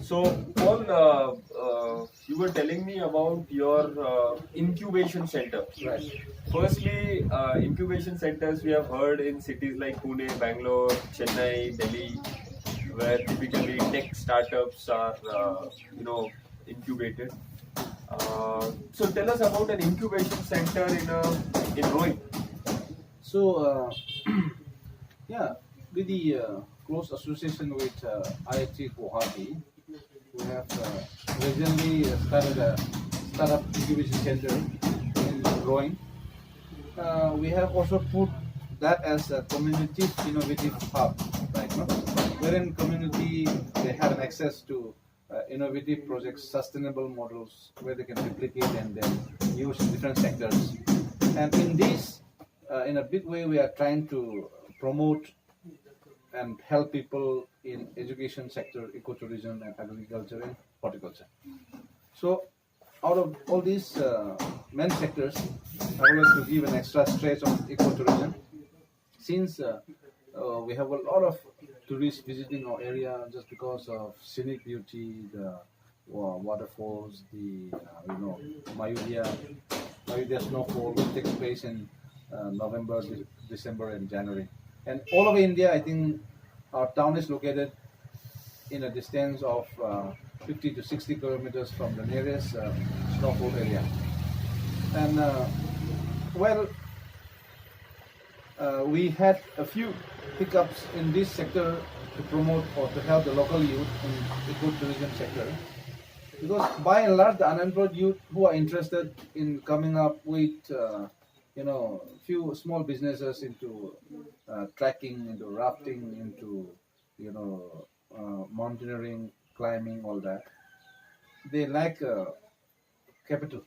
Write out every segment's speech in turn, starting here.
So, Paul, you were telling me about your incubation center. Right. Firstly, incubation centers we have heard in cities like Pune, Bangalore, Chennai, Delhi, where typically tech startups are, incubated. So, tell us about an incubation center in Rohing. So, yeah, with the close association with IIT Guwahati, we have recently started a startup incubation center in Roing. We have also put that as a community innovative hub, right? No? Wherein community they have an access to innovative projects, sustainable models where they can replicate and then use in different sectors. And in this, in a big way, we are trying to promote and help people in education sector, ecotourism, and agriculture and horticulture. So, out of all these main sectors, I would like to give an extra stretch on ecotourism, since we have a lot of tourists visiting our area just because of scenic beauty, the waterfalls, the Mayudia snowfall, which takes place in November, December, and January. And all over India, I think our town is located in a distance of 50 to 60 kilometers from the nearest snowfall area. And well, we had a few hiccups in this sector to promote or to help the local youth in the ecotourism sector. Because by and large, the unemployed youth who are interested in coming up with, few small businesses into trekking, into rafting, into, mountaineering, climbing, all that, they lack capital.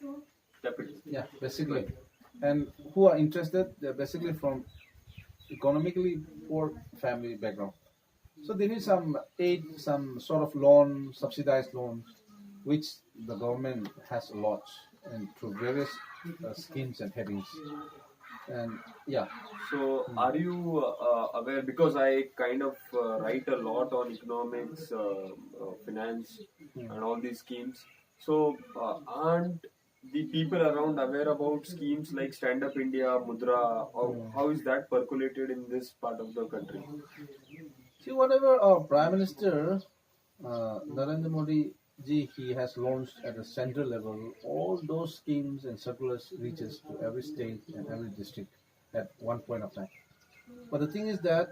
Capital. Yeah, basically. And who are interested, they're basically from economically poor family background. So they need some aid, some sort of loan, subsidized loans, which the government has a lot and through various schemes and headings. And yeah, So, are you aware? Because I kind of write a lot on economics, finance, and all these schemes. So, aren't the people around aware about schemes like Stand Up India, Mudra? How is that percolated in this part of the country? see whatever our Prime Minister Narendra Modi ji he has launched at the central level, all those schemes and circulars reaches to every state and every district at one point of time. But the thing is that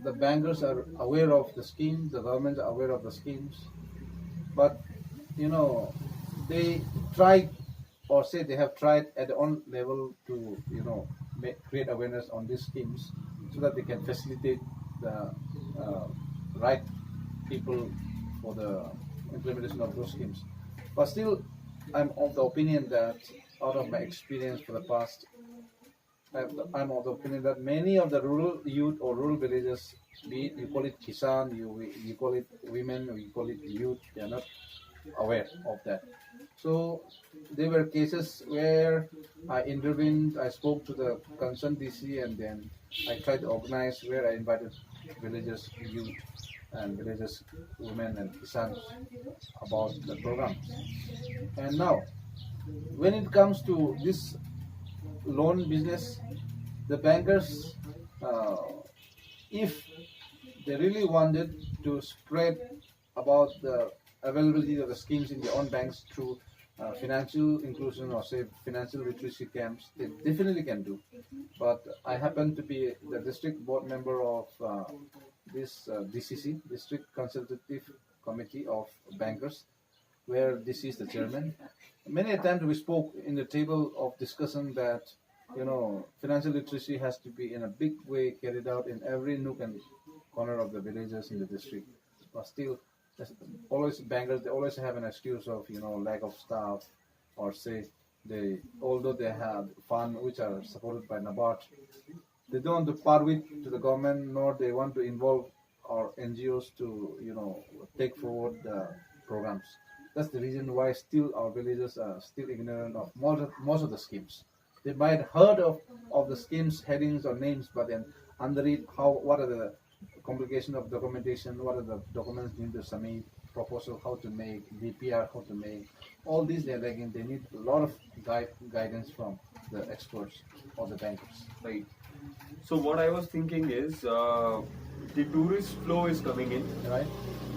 the bankers are aware of the schemes, the governments are aware of the schemes, but you know they try or say they have tried at their own level to create awareness on these schemes so that they can facilitate the uh, right people for the implementation of those schemes. But still, I'm of the opinion that out of my experience for the past, I'm of the opinion that many of the rural youth or rural villages, be it you call it Kisan, you call it women, or you call it youth, they are not aware of that. So there were cases where I intervened, I spoke to the concerned DC, and then I tried to organize where I invited villagers, youth, and villagers, women, and Kisans about the programs. And now, when it comes to this loan business, the bankers, uh, if they really wanted to spread about the availability of the schemes in their own banks through financial inclusion or say financial literacy camps, they definitely can do. But I happen to be the district board member of this DCC, District Consultative Committee of Bankers, where this is the chairman. Many a times we spoke in the table of discussion that financial literacy has to be in a big way carried out in every nook and corner of the villages in the district. But still, there's always bankers they always have an excuse of lack of staff, or say they although they have fund which are supported by NABARD, they don't want to part with to the government, nor they want to involve our NGOs to take forward the programs. That's the reason why still our villagers are still ignorant of most of the schemes. They might heard of the schemes headings or names, but then under it, what are the complication of documentation, what are the documents need to submit, proposal how to make, DPR how to make, all these they're lacking. They need a lot of guidance from the experts or the bankers. Right. So what I was thinking is the tourist flow is coming in. Right?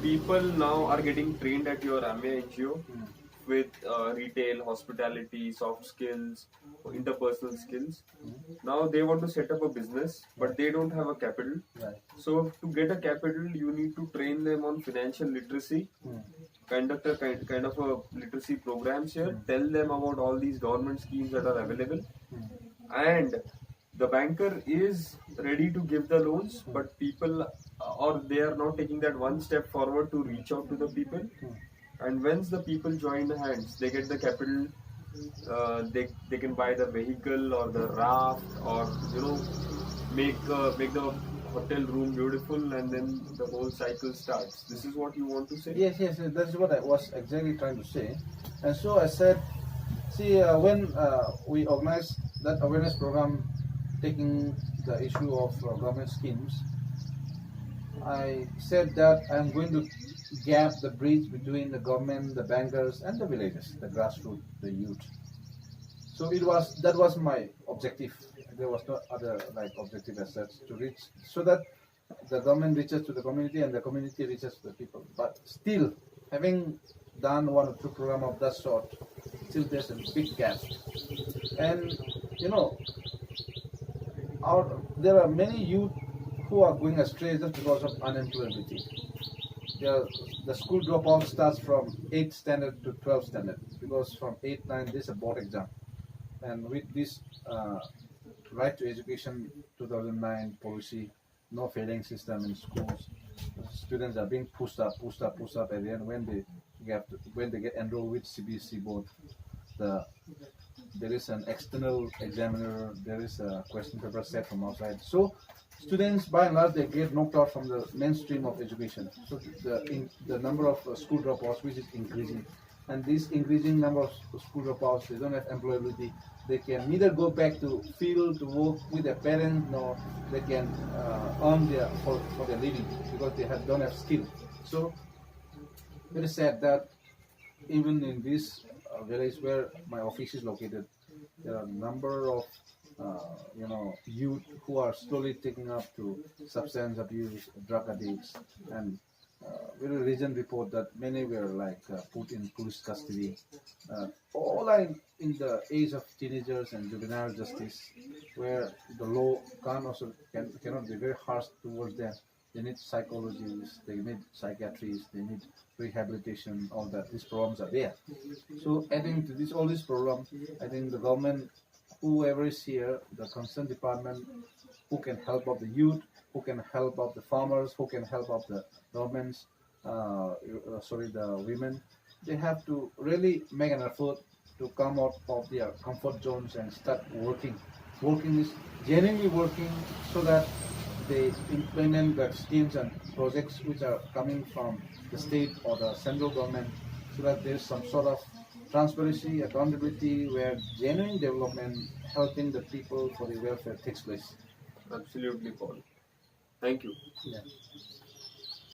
People now are getting trained at your AMIA NGO Mm. with retail, hospitality, soft skills, interpersonal skills. Now they want to set up a business, but they don't have a capital. Right. So to get a capital, you need to train them on financial literacy, Mm. conduct a kind of a literacy programs here, tell them about all these government schemes that are available, and the banker is ready to give the loans, but people or they are not taking that one step forward to reach out to the people. And once the people join hands, they get the capital. They can buy the vehicle or the raft, or make the hotel room beautiful, and then the whole cycle starts. This is what you want to say? Yes, yes, yes, that is what I was exactly trying to say. And so I said, see, when we organized that awareness program taking the issue of government schemes, I said that I'm going to gap the bridge between the government, the bankers, and the villagers, the grassroots, the youth. So that was my objective. There was no other objective as such, to reach, so that the government reaches to the community and the community reaches to the people. But still, having done one or two programs of that sort, still there's a big gap. And there are many youth who are going astray just because of unemployability. The school dropout starts from 8th standard to 12th standard, because from 8, 9 there's a board exam. And with this right to education 2009 policy, no failing system in schools, students are being pushed up at the end when they get enrolled with CBSE board. There is an external examiner, there is a question paper set from outside. So students by and large they get knocked out from the mainstream of education. So the number of school dropouts which is increasing, and this increasing number of school dropouts, they don't have employability. They can neither go back to field to work with their parents, nor they can earn for their living, because they don't have skill. So very sad that even in this village where my office is located, there are a number of youth who are slowly taking up to substance abuse, drug addicts, and very recent report that many were put in police custody. All are in the age of teenagers and juvenile justice, where the law cannot be very harsh towards them. They need psychologists, they need psychiatrists, they need rehabilitation, all that. These programs are there. So adding to all these programs, I think the government, whoever is here, the concerned department, who can help out the youth, who can help out the farmers, who can help out the governments, the women, they have to really make an effort to come out of their comfort zones and start working. Working is genuinely working, so that they implement the schemes and projects which are coming from the state or the central government, so that there's some sort of transparency, accountability, where genuine development, helping the people for the welfare takes place. Absolutely, Paul. Thank you. Yeah.